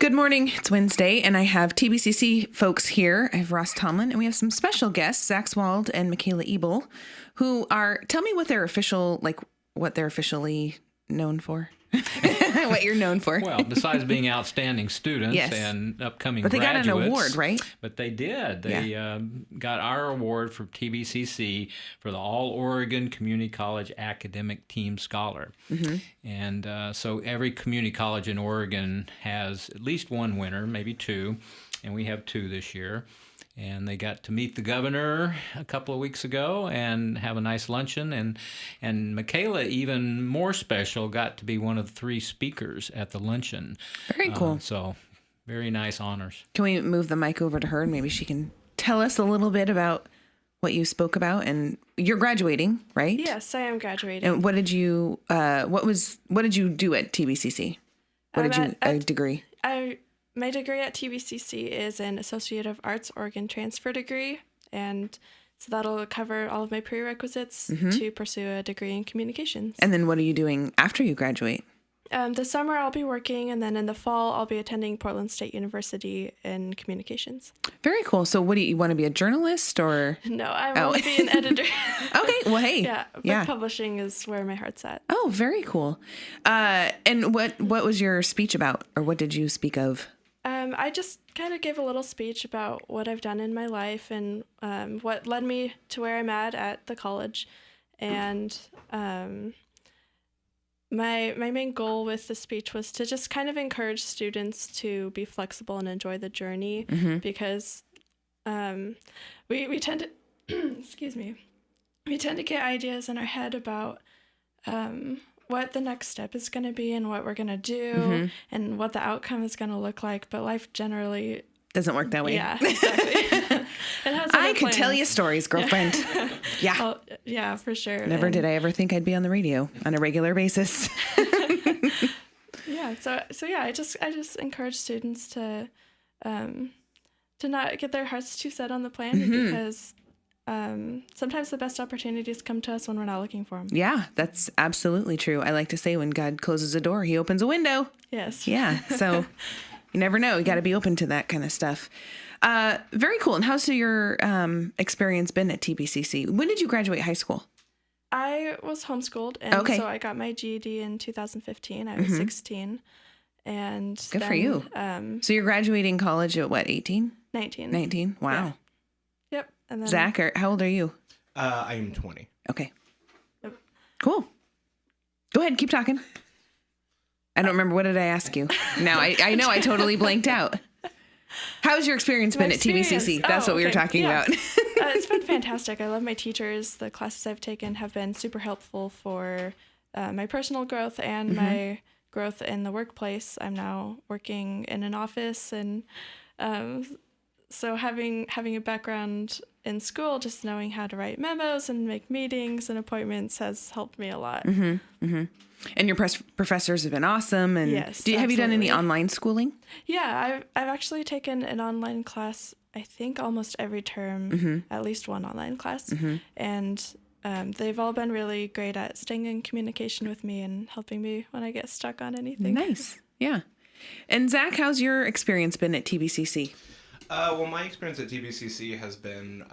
Good morning. It's Wednesday, and I have TBCC folks here. I have Ross Tomlin, and we have some special guests, Zach Swald and Mikayla Ebel, who are, tell me what they're officially known for. What you're known for. Well, besides being outstanding students and upcoming but they graduates. got an award, right? But they did. They got our award for TBCC for the All-Oregon Community College Academic Team Scholar. Mm-hmm. And so every community college in Oregon has at least one winner, maybe two, and we have two this year. And they got to meet the governor a couple of weeks ago and have a nice luncheon. And Mikayla, even more special, got to be one of the three speakers at the luncheon. Very cool. So very nice honors. Can we move the mic over to her and maybe she can tell us a little bit about what you spoke about? And you're graduating, right? Yes, I am graduating. And what did you do at TBCC? What did you a degree? My degree at TBCC is an Associate of Arts Oregon transfer degree, and so that'll cover all of my prerequisites to pursue a degree in communications. And then what are you doing after you graduate? This summer I'll be working, and then in the fall I'll be attending Portland State University in communications. Very cool. So what do you want to be, a journalist or? No, I want to be an editor. Okay, well, hey. Book publishing is where my heart's at. Oh, very cool. And what was your speech about, or what did you speak of? I just kind of gave a little speech about what I've done in my life and what led me to where I'm at the college. And my main goal with the speech was to just kind of encourage students to be flexible and enjoy the journey because we tend to, excuse me, we tend to get ideas in our head about what the next step is going to be and what we're going to do and what the outcome is going to look like. But life generally doesn't work that way. Yeah, exactly. I could tell you stories, girlfriend. Yeah. Well, yeah, for sure. Never did I ever think I'd be on the radio on a regular basis. Yeah. So yeah, I just encourage students to not get their hearts too set on the plan because sometimes the best opportunities come to us when we're not looking for them. Yeah, that's absolutely true. I like to say when God closes a door, he opens a window. Yes. Yeah. So you never know. You got to be open to that kind of stuff. Very cool. And how's your experience been at TBCC? When did you graduate high school? I was homeschooled, and so I got my GED in 2015. I was 16. And good for you. So you're graduating college at what, 18? 19. 19? Wow. Yeah. Yep. And then Zach, how old are you? I am 20. Okay. Yep. Cool. Go ahead. Keep talking. I don't remember. What did I ask you? Now I know I totally blanked out. How's your experience been at TBCC? That's what we were talking about. It's been fantastic. I love my teachers. The classes I've taken have been super helpful for my personal growth and my growth in the workplace. I'm now working in an office, and so having a background in school, just knowing how to write memos and make meetings and appointments has helped me a lot. And your professors have been awesome. And yes, have you done any online schooling? Yeah, I've actually taken an online class, I think almost every term, at least one online class. And they've all been really great at staying in communication with me and helping me when I get stuck on anything. Nice. Yeah. And Zach, how's your experience been at TBCC? Well, my experience at TBCC has been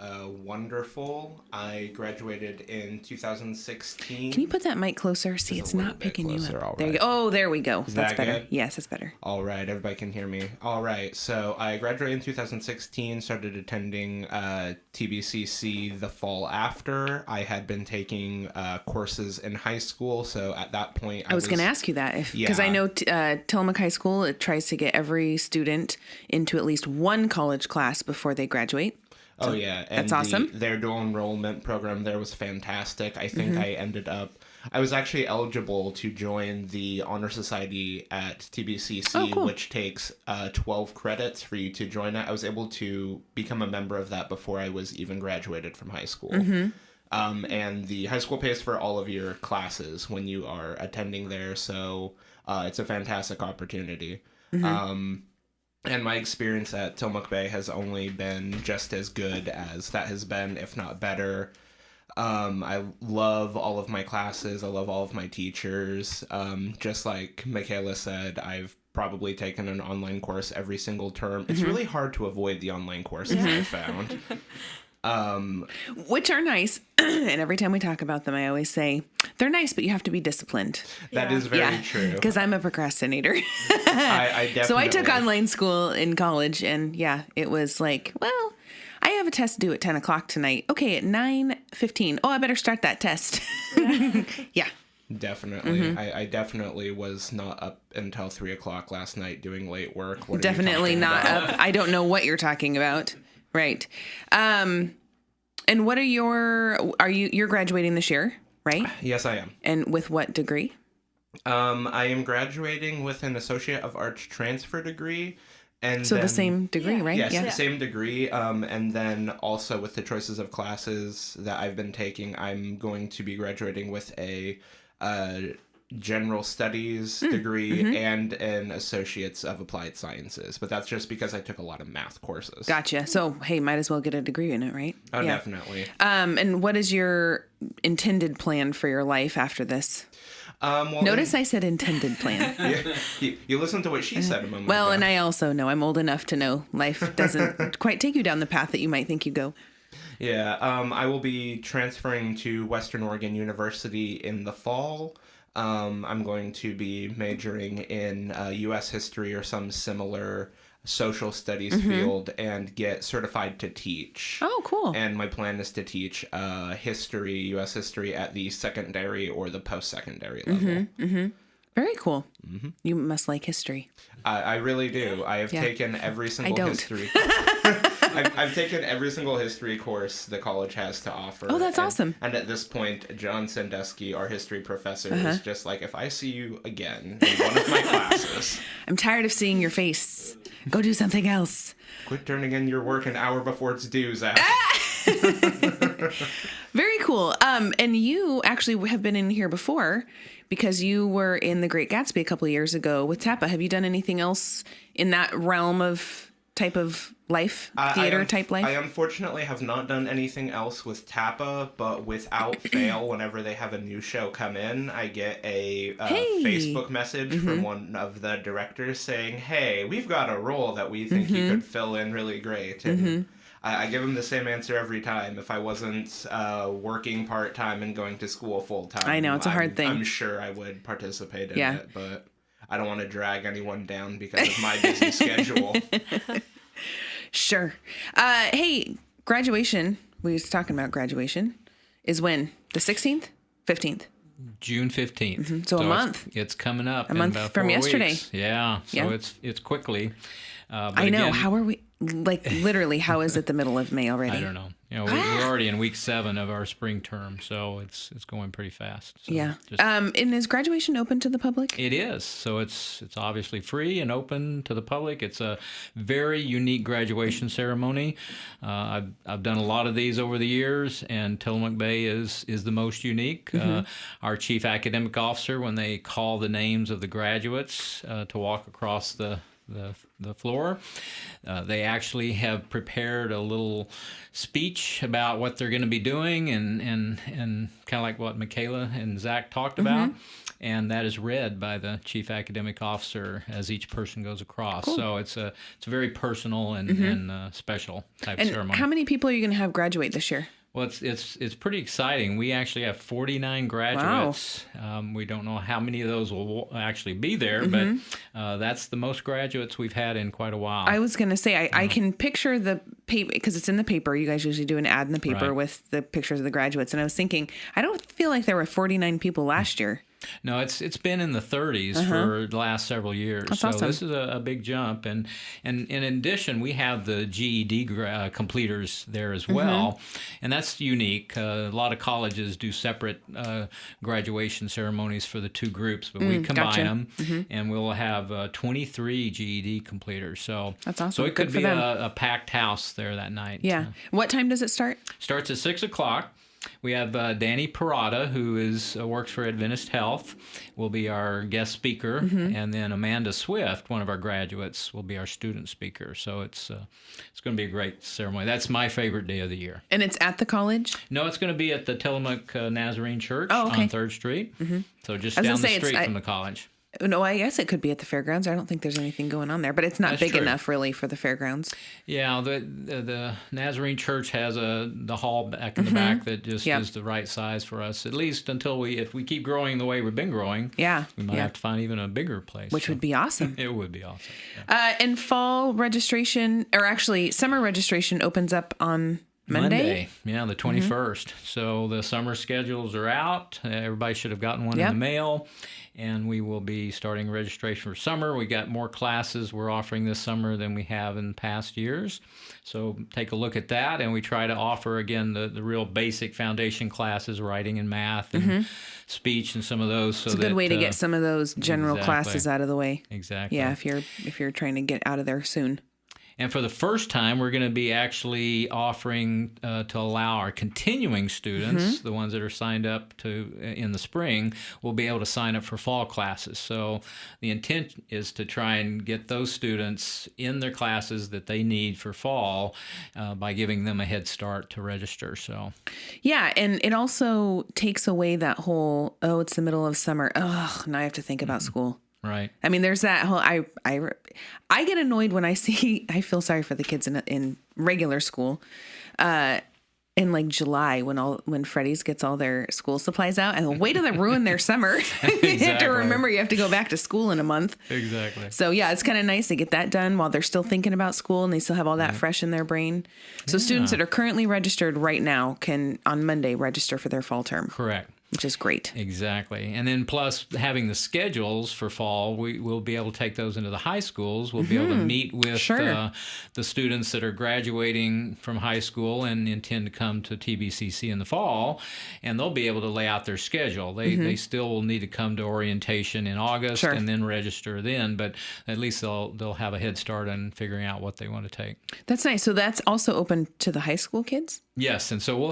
wonderful. I graduated in 2016. Can you put that mic closer? See, it's not picking you up. There right. you go. Oh, there we go. That's better. Good? Yes, that's better. All right, everybody can hear me. All right, so I graduated in 2016, started attending TBCC the fall after. I had been taking courses in high school, so at that point I was going to ask you that, because I know Tillamook High School, it tries to get every student into at least one college class before they graduate. So and that's awesome. Their dual enrollment program there was fantastic. I think I was actually eligible to join the Honor Society at TBCC, which takes 12 credits for you to join it. I was able to become a member of that before I was even graduated from high school. And the high school pays for all of your classes when you are attending there, so it's a fantastic opportunity. And my experience at Tillamook Bay has only been just as good as that has been, if not better. I love all of my classes. I love all of my teachers. Just like Mikayla said, I've probably taken an online course every single term. It's really hard to avoid the online courses, I found. Which are nice. And every time we talk about them, I always say, they're nice, but you have to be disciplined. That is very true. Because I'm a procrastinator. I definitely... So I took online school in college, and it was like, well, I have a test due at 10 o'clock tonight. Okay, at 9:15. Oh, I better start that test. Yeah. Definitely. I definitely was not up until 3 o'clock last night doing late work. What definitely not up. I don't know what you're talking about. Right. And what are you're graduating this year, right? Yes, I am. And with what degree? I am graduating with an Associate of Arts transfer degree. And so then, the same degree, right? Yes, the same degree. And then also with the choices of classes that I've been taking, I'm going to be graduating with a general studies degree and an Associates of Applied Sciences. But that's just because I took a lot of math courses. Gotcha. So, hey, might as well get a degree in it, right? Oh, definitely. And what is your intended plan for your life after this? Notice I said intended plan. You listened to what she said a moment ago. And I also know I'm old enough to know life doesn't quite take you down the path that you might think you go. Yeah, I will be transferring to Western Oregon University in the fall. I'm going to be majoring in U.S. history or some similar social studies field and get certified to teach. Oh, cool. And my plan is to teach history, U.S. history at the secondary or the post-secondary level. Very cool. You must like history. I really do. I have taken every single history. I've taken every single history course the college has to offer. Oh, that's awesome. And at this point, John Sandusky, our history professor, is just like, if I see you again in one of my classes... I'm tired of seeing your face. Go do something else. Quit turning in your work an hour before it's due, Zach. Very cool. And you actually have been in here before because you were in The Great Gatsby a couple of years ago with Tappa. Have you done anything else in that realm of type of life, theater type life? I unfortunately have not done anything else with Tappa, but without fail, whenever they have a new show come in, I get a Facebook message from one of the directors saying, hey, we've got a role that we think you could fill in really great. And I give them the same answer every time. If I wasn't working part-time and going to school full-time, I know, it's a hard thing. I'm sure I would participate in it, but I don't want to drag anyone down because of my busy schedule. Sure. Hey, graduation. We was talking about graduation. Is when? The 16th? 15th? June 15th. So a month. It's coming up. A month from yesterday. Weeks. Yeah. So it's quickly. I know. Again, how are we? Like, literally, how is it the middle of May already? I don't know. We're already in week 7 of our spring term, so it's going pretty fast. So and is graduation open to the public? It is. So it's obviously free and open to the public. It's a very unique graduation ceremony. I've done a lot of these over the years, and Tillamook Bay is the most unique. Our chief academic officer, when they call the names of the graduates to walk across the floor. They actually have prepared a little speech about what they're going to be doing and kind of like what Mikayla and Zach talked about. And that is read by the chief academic officer as each person goes across. Cool. So it's a very personal and special type of ceremony. How many people are you going to have graduate this year? Well, it's pretty exciting. We actually have 49 graduates. Wow. We don't know how many of those will actually be there, but that's the most graduates we've had in quite a while. I was going to say, I can picture the paper, because it's in the paper. You guys usually do an ad in the paper with the pictures of the graduates. And I was thinking, I don't feel like there were 49 people last year. No, it's been in the 30s for the last several years. That's so awesome. This is a big jump. And in addition, we have the GED completers there as well. And that's unique. A lot of colleges do separate graduation ceremonies for the two groups, but we combine them, and we'll have 23 GED completers. So that's awesome. So it could be a packed house there that night. Yeah. What time does it start? Starts at 6 o'clock. We have Danny Parada, who works for Adventist Health, will be our guest speaker, and then Amanda Swift, one of our graduates, will be our student speaker. So it's going to be a great ceremony. That's my favorite day of the year. And it's at the college? No, it's going to be at the Tillamook Nazarene Church on 3rd Street. So just down the street from the college. No, I guess it could be at the fairgrounds. I don't think there's anything going on there, but it's not That's big true. enough really for the fairgrounds. Yeah, the Nazarene Church has the hall back in the back that just is the right size for us, at least until if we keep growing the way we've been growing. Yeah, we might have to find even a bigger place. Which would be awesome. It would be awesome. Yeah. And fall registration, or actually summer registration, opens up on Monday? Yeah, the 21st. So the summer schedules are out. Everybody should have gotten one in the mail. And we will be starting registration for summer. We got more classes we're offering this summer than we have in past years. So take a look at that. And we try to offer, again, the real basic foundation classes, writing and math and speech and some of those. So it's a good way to get some of those general classes out of the way. Exactly. Yeah, if you're trying to get out of there soon. And for the first time, we're going to be actually offering to allow our continuing students, the ones that are signed up in the spring, will be able to sign up for fall classes. So the intent is to try and get those students in their classes that they need for fall by giving them a head start to register. So yeah, and it also takes away that whole, it's the middle of summer. Oh, now I have to think about school. Right. I mean, there's that whole, I get annoyed when I see, I feel sorry for the kids in regular school, in like July when Freddy's gets all their school supplies out, and wait till they ruin their summer. You have to remember you have to go back to school in a month. Exactly. So yeah, it's kind of nice to get that done while they're still thinking about school and they still have all that fresh in their brain. So students that are currently registered right now can on Monday register for their fall term. Correct. Which is great. Exactly. And then plus having the schedules for fall, we'll be able to take those into the high schools. We'll be able to meet with the students that are graduating from high school and intend to come to TBCC in the fall, and they'll be able to lay out their schedule. They still will need to come to orientation in August and then register then, but at least they'll have a head start on figuring out what they want to take. That's nice. So that's also open to the high school kids? Yes, and so we'll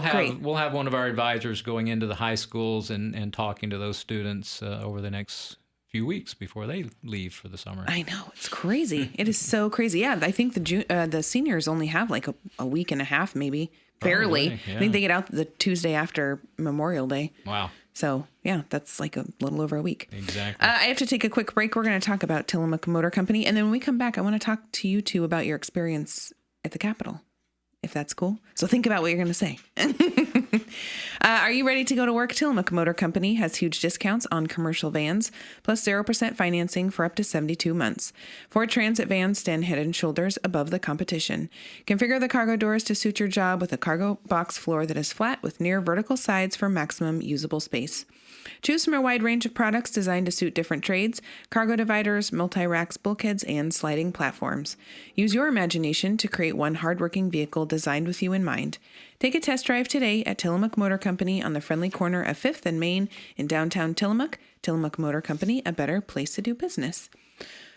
have one of our advisors going into the high schools and talking to those students over the next few weeks before they leave for the summer. I know, it's crazy. It is so crazy. Yeah, I think the seniors only have like a week and a half, maybe barely. Yeah. I think they get out the Tuesday after Memorial Day. Wow. So yeah, that's like a little over a week. Exactly. I have to take a quick break. We're going to talk about Tillamook Motor Company, and then when we come back, I want to talk to you two about your experience at the Capitol. If that's cool. So think about what you're going to say. Are you ready to go to work? Tillamook Motor Company has huge discounts on commercial vans, plus 0% financing for up to 72 months. Ford Transit vans stand head and shoulders above the competition. Configure the cargo doors to suit your job with a cargo box floor that is flat with near vertical sides for maximum usable space. Choose from a wide range of products designed to suit different trades, cargo dividers, multi-racks, bulkheads, and sliding platforms. Use your imagination to create one hardworking vehicle designed with you in mind. Take a test drive today at Tillamook Motor Company on the friendly corner of 5th and Main in downtown Tillamook. Tillamook Motor Company, a better place to do business.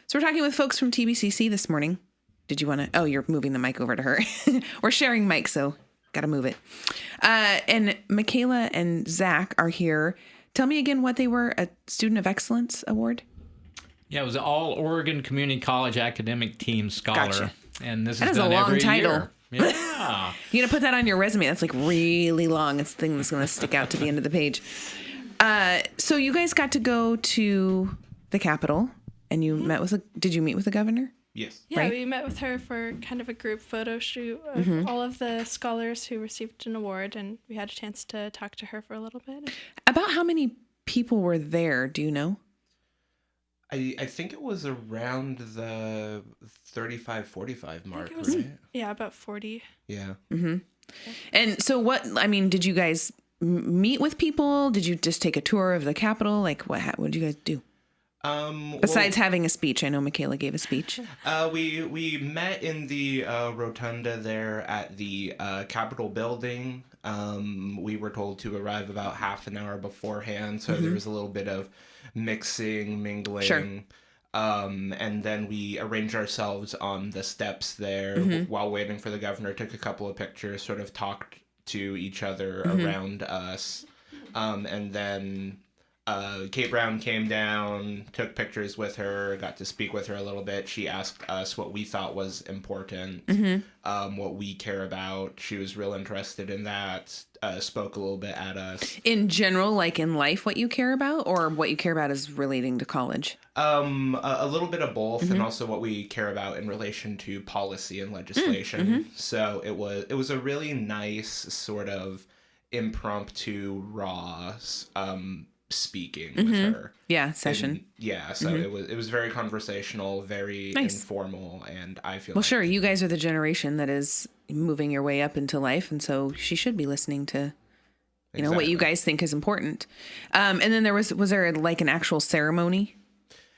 So we're talking with folks from TBCC this morning. Did you want to? Oh, you're moving the mic over to her. We're sharing mics, so got to move it. And Mikayla and Zach are here. Tell me again what they were, a Student of Excellence Award? Yeah, it was an All Oregon Community College Academic Team Scholar. Gotcha. And this that is a done long every title. year. Yeah. You're going to put that on your resume. That's like really long. It's the thing that's going to stick out to the end of the page. So you guys got to go to the Capitol and you did you meet with the governor? Yes. Yeah, right? we met with her for kind of a group photo shoot of all of the scholars who received an award, and we had a chance to talk to her for a little bit. About how many people were there, do you know? I think it was around the 35, 45 mark, It was, right? yeah, about 40. Yeah. And so did you guys meet with people? Did you just take a tour of the Capitol? Like what did you guys do? Besides having a speech, I know Mikayla gave a speech. We met in the rotunda there at the Capitol building. We were told to arrive about half an hour beforehand, so there was a little bit of mixing, mingling. Sure. And then we arranged ourselves on the steps there while waiting for the governor. Took a couple of pictures, sort of talked to each other around us, and then Kate Brown came down, took pictures with her, got to speak with her a little bit. She asked us what we thought was important, what we care about. She was real interested in that, spoke a little bit at us. In general, like in life, what you care about, or what you care about is relating to college? A little bit of both, and also what we care about in relation to policy and legislation. So it was a really nice sort of impromptu, raw speaking with her. Yeah, session. And, so it was very conversational, very informal, and I feel well, sure, you guys are the generation that is moving your way up into life, and so she should be listening to you know what you guys think is important. And then was there like an actual ceremony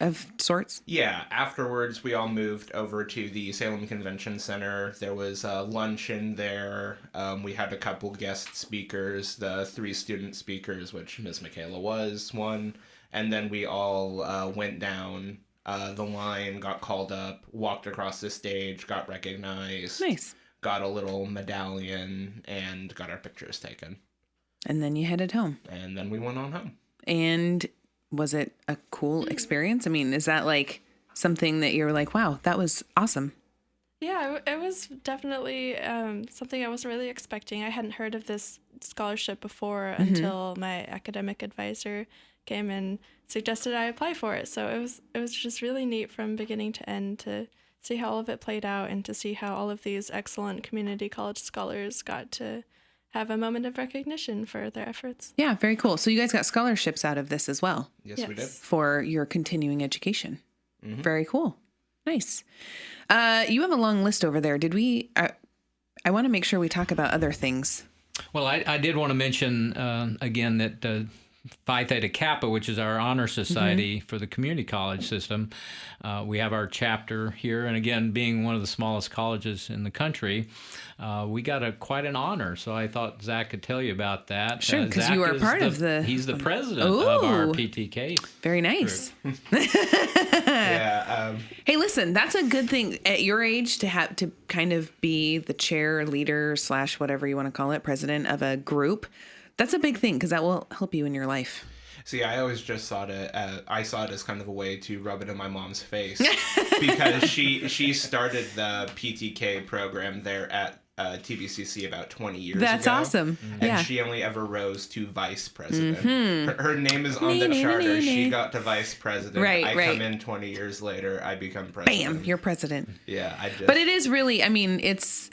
of sorts? Yeah, afterwards we all moved over to the Salem Convention Center. There was lunch in there. We had a couple guest speakers, the 3 student speakers, which Ms. Mikayla was one. And then we all went down the line, got called up, walked across the stage, got recognized. Nice. Got a little medallion, and got our pictures taken. And then you headed home. And then we went on home. And was it a cool experience? I mean, is that like something that you're like, wow, that was awesome? Yeah, it was definitely something I wasn't really expecting. I hadn't heard of this scholarship before until my academic advisor came and suggested I apply for it. So it was just really neat from beginning to end to see how all of it played out and to see how all of these excellent community college scholars got to have a moment of recognition for their efforts. Yeah, very cool. So you guys got scholarships out of this as well. Yes. We did. For your continuing education. Very cool. Nice. You have a long list over there. Did we... I want to make sure we talk about other things. Well, I did want to mention, again, that Phi Theta Kappa, which is our honor society for the community college system, we have our chapter here. And again, being one of the smallest colleges in the country, we got quite an honor. So I thought Zach could tell you about that. Sure, because you are part of the... He's the president of our PTK. Very nice. Yeah. Hey, listen, that's a good thing at your age to have to kind of be the chair, leader / whatever you want to call it, president of a group. That's a big thing because that will help you in your life. See, I always just saw it as kind of a way to rub it in my mom's face because she started the PTK program there at TBCC about 20 years ago. That's awesome. And she only ever rose to vice president. Her name is on the charter. She got to vice president. Right. come in 20 years later. I become president. Bam, you're president. Yeah, But it is really, I mean, it's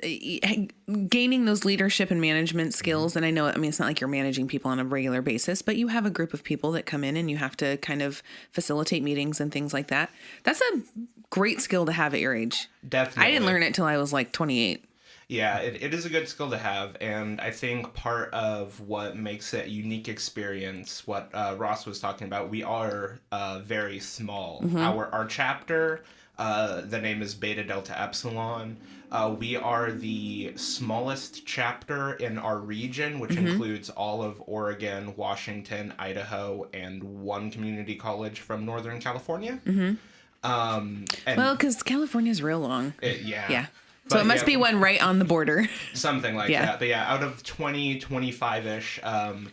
gaining those leadership and management skills. And I know, I mean, it's not like you're managing people on a regular basis, but you have a group of people that come in and you have to kind of facilitate meetings and things like that. That's a great skill to have at your age. Definitely. I didn't learn it till I was like 28. Yeah, it is a good skill to have, and I think part of what makes it a unique experience, what Ross was talking about, we are very small. Our chapter, the name is Beta Delta Epsilon. We are the smallest chapter in our region, which includes all of Oregon, Washington, Idaho, and one community college from Northern California. Well, because California's real long. Yeah. So it must be one right on the border. Something like that. But yeah, out of 25-ish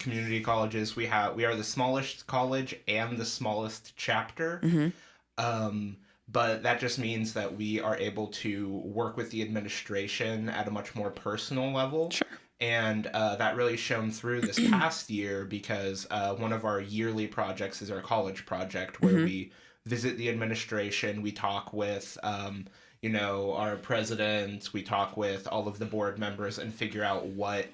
community colleges, we are the smallest college and the smallest chapter. But that just means that we are able to work with the administration at a much more personal level. Sure. And that really shone through this past year because one of our yearly projects is our college project where we visit the administration, we talk with... our president, we talk with all of the board members and figure out what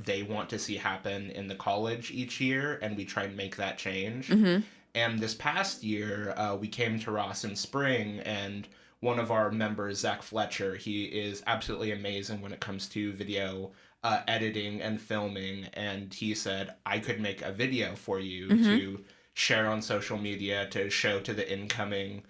they want to see happen in the college each year, and we try and make that change. And this past year, we came to Ross in spring, and one of our members, Zach Fletcher, he is absolutely amazing when it comes to video editing and filming, and he said, I could make a video for you to share on social media, to show to the incoming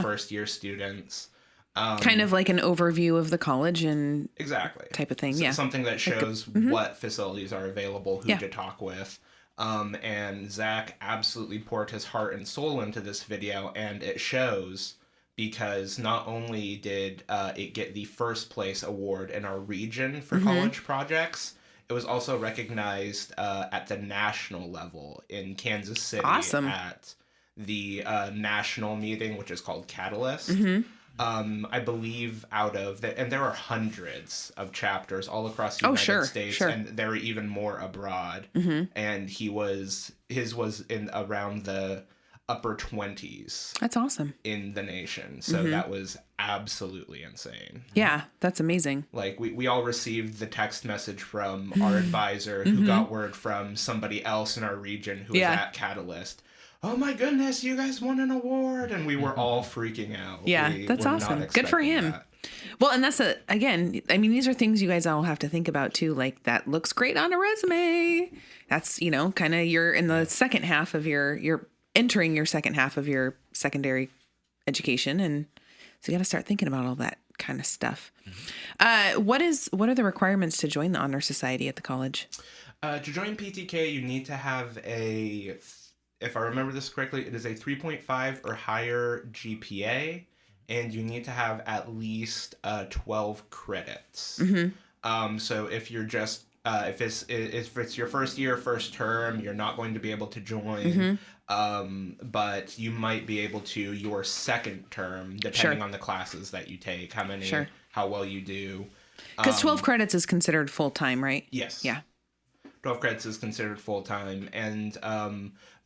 first year students. Kind of like an overview of the college and exactly type of thing. So something that shows what facilities are available, who to talk with. And Zach absolutely poured his heart and soul into this video, and it shows because not only did it get the first place award in our region for college projects, It was also recognized at the national level in Kansas City Awesome. at the national meeting, which is called Catalyst. I believe and there are hundreds of chapters all across the United States, and there are even more abroad. And his was in around the upper 20s. That's awesome. In the nation. So that was absolutely insane. Yeah, that's amazing. Like we all received the text message from our advisor who got word from somebody else in our region who was at Catalyst. Oh my goodness, you guys won an award. And we were all freaking out. Yeah, that's awesome. Good for him. That. Well, and that's again, I mean, these are things you guys all have to think about too. Like, that looks great on a resume. That's, kind of you're in the second half of you're entering your second half of your secondary education. And so you got to start thinking about all that kind of stuff. What are the requirements to join the Honor Society at the college? To join PTK, you need to have if I remember this correctly, it is a 3.5 or higher GPA, and you need to have at least 12 credits. So if you're just if it's your first year, first term, you're not going to be able to join. But you might be able to your second term, depending on the classes that you take, how well you do. Because 12 credits is considered full time, right? Yes. Yeah. 12 credits is considered full-time, and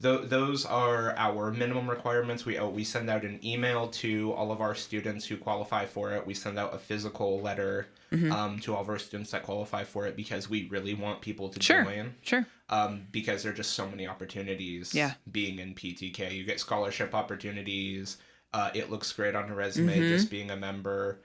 those are our minimum requirements. We send out an email to all of our students who qualify for it. We send out a physical letter to all of our students that qualify for it, because we really want people to join. Sure. Because there are just so many opportunities being in PTK. You get scholarship opportunities. It looks great on a resume just being a member.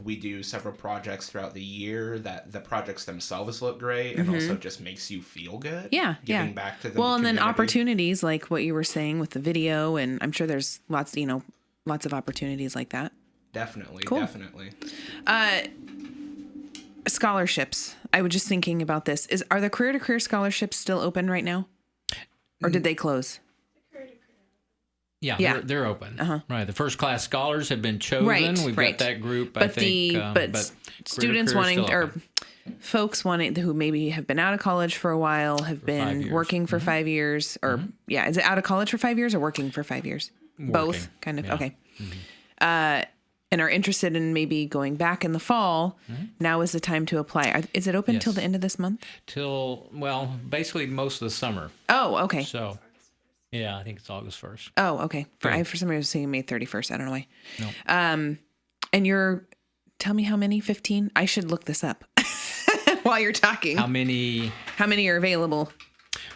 We do several projects throughout the year that the projects themselves look great and also just makes you feel good. Yeah. Giving back to the community. And then opportunities like what you were saying with the video, and I'm sure there's lots of opportunities like that. Definitely. Cool. Definitely. Scholarships. I was just thinking about this. Are the career to career scholarships still open right now? Or did they close? Yeah, they're open. Right. The first class scholars have been chosen. We've got that group, but I think. But students wanting, or folks wanting, who maybe have been out of college for a while, have been working for 5 years, or is it out of college for 5 years or working for 5 years? Working. Both, kind of. Okay. And are interested in maybe going back in the fall. Now is the time to apply. Is it open till the end of this month? Basically most of the summer. Oh, okay. So. Yeah, I think it's August 1st. Oh, okay. For some reason I was saying May 31st. I don't know why. No. And tell me how many? 15? I should look this up while you're talking. How many are available?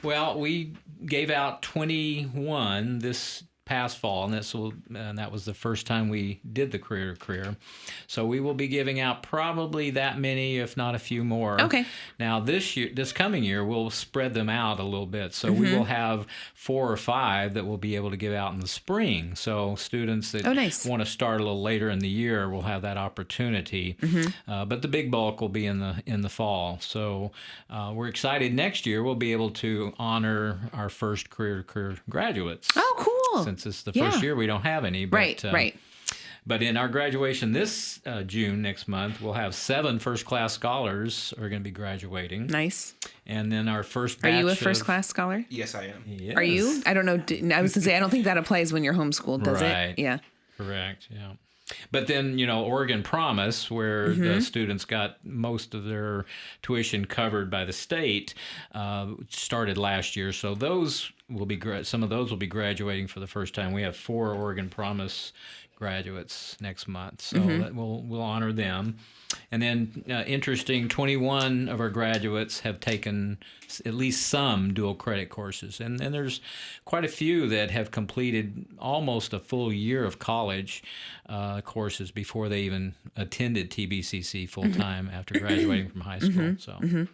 Well, we gave out 21 this past fall, and that was the first time we did the career to career. So we will be giving out probably that many, if not a few more. Okay. Now this coming year, we'll spread them out a little bit. So we will have 4 or 5 that we'll be able to give out in the spring. So students that want to start a little later in the year will have that opportunity. But the big bulk will be in the fall. So we're excited. Next year we'll be able to honor our first career to career graduates. Oh, cool. Since it's the first year, we don't have any. But, right. But in our graduation this June, next month, we'll have 7 first-class scholars who are going to be graduating. Nice. And then our first batch. Are you a first-class scholar? Yes, I am. Yes. Are you? I don't know. I was going to say, I don't think that applies when you're homeschooled, does it? Yeah. Correct, yeah. But then, Oregon Promise, where the students got most of their tuition covered by the state, started last year. So some of those will be graduating for the first time. We have 4 Oregon Promise graduates next month, so we'll honor them. And then, interesting, 21 of our graduates have taken at least some dual credit courses. And there's quite a few that have completed almost a full year of college courses before they even attended TBCC full-time after graduating from high school. So,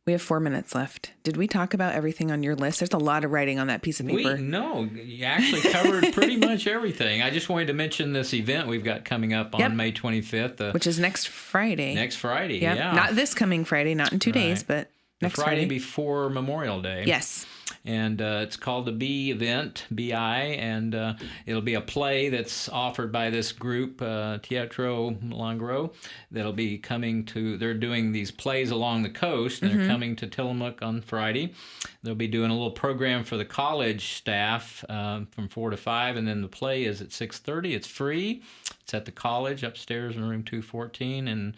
we have 4 minutes left. Did we talk about everything on your list? There's a lot of writing on that piece of paper. No, you actually covered pretty much everything. I just wanted to mention this event we've got coming up on May 25th. Which is next Friday. Next Friday, yeah. Not this coming Friday, not in 2 days, but... Next Friday before Memorial Day. Yes. And it's called the B event, BI, and it'll be a play that's offered by this group, Teatro Milagro, that'll be coming to, they're doing these plays along the coast, and they're coming to Tillamook on Friday. They'll be doing a little program for the college staff from 4 to 5, and then the play is at 6:30. It's free. It's at the college upstairs in room 214, and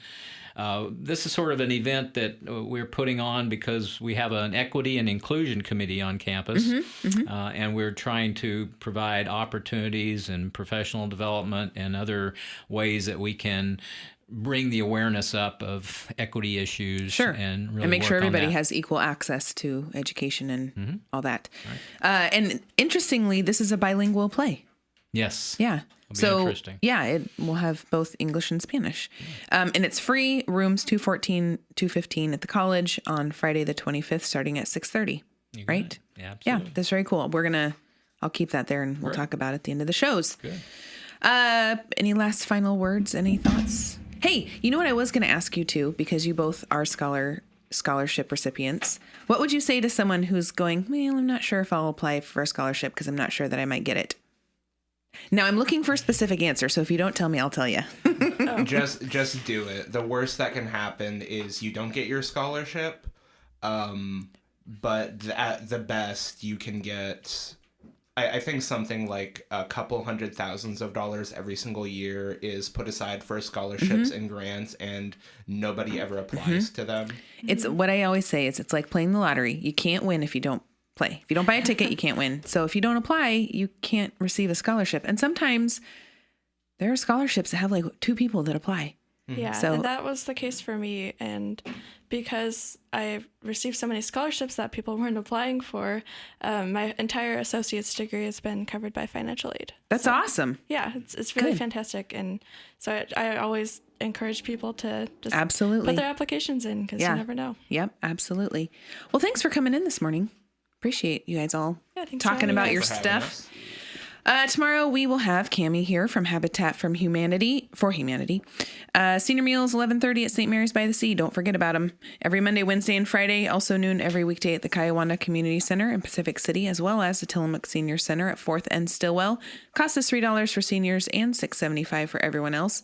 this is sort of an event that we're putting on because we have an equity and inclusion committee on campus, and we're trying to provide opportunities and professional development and other ways that we can bring the awareness up of equity issues and really make sure work on everybody that. has equal access to education and all that. Right. And interestingly, this is a bilingual play. Yes. Yeah. It'll be interesting. Yeah, it will have both English and Spanish. And it's free, rooms 214, 215 at the college on Friday the 25th, starting at 6:30. Right? Yeah, absolutely. Yeah, that's very cool. I'll keep that there and we'll talk about it at the end of the shows. Good. Any last final words? Any thoughts? Hey, you know what I was going to ask you too, because you both are scholarship recipients. What would you say to someone who's going, well, I'm not sure if I'll apply for a scholarship because I'm not sure that I might get it? Now, I'm looking for a specific answer, so if you don't tell me, I'll tell you. Just do it. The worst that can happen is you don't get your scholarship, but at the best, you can get, I think something like a couple $100,000s every single year is put aside for scholarships and grants, and nobody ever applies to them. It's what I always say is it's like playing the lottery. You can't win if you don't play. If you don't buy a ticket, you can't win. So if you don't apply, you can't receive a scholarship. And sometimes there are scholarships that have like 2 people that apply. Yeah, So- and that was the case for me. And because I received so many scholarships that people weren't applying for, my entire associate's degree has been covered by financial aid. That's awesome. Yeah, it's really Good. fantastic. And so I always encourage people to just Absolutely. put their applications in because Yeah. you never know. Yep, absolutely. Well, thanks for coming in this morning. Appreciate you guys all Yeah, thanks for talking having about us. your For having stuff. us. Tomorrow we will have Cammie here from Habitat for Humanity. Senior meals 11:30 at St. Mary's by the Sea. Don't forget about them. Every Monday, Wednesday, and Friday. Also noon every weekday at the Kiawanda Community Center in Pacific City, as well as the Tillamook Senior Center at 4th and Stillwell. Cost us $3 for seniors and $6.75 for everyone else.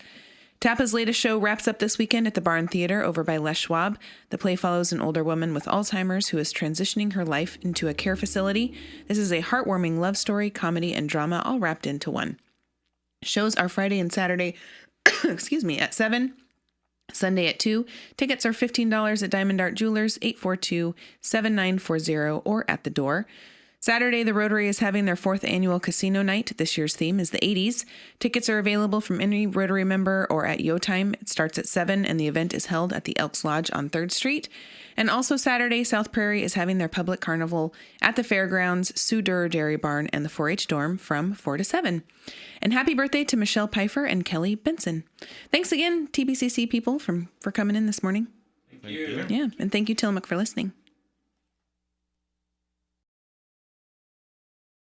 Tapa's latest show wraps up this weekend at the Barn Theater over by Les Schwab. The play follows an older woman with Alzheimer's who is transitioning her life into a care facility. This is a heartwarming love story, comedy, and drama all wrapped into one. Shows are Friday and Saturday, at 7, Sunday at 2. Tickets are $15 at Diamond Art Jewelers, 842-7940, or at the door. Saturday, the Rotary is having their 4th annual casino night. This year's theme is the 80s. Tickets are available from any Rotary member or at Yo Time. It starts at 7, and the event is held at the Elks Lodge on 3rd Street. And also Saturday, South Prairie is having their public carnival at the fairgrounds, Sioux Durr Dairy Barn, and the 4-H dorm from 4 to 7. And happy birthday to Michelle Pfeiffer and Kelly Benson. Thanks again, TBCC people, for coming in this morning. Thank you. Yeah, and thank you, Tillamook, for listening.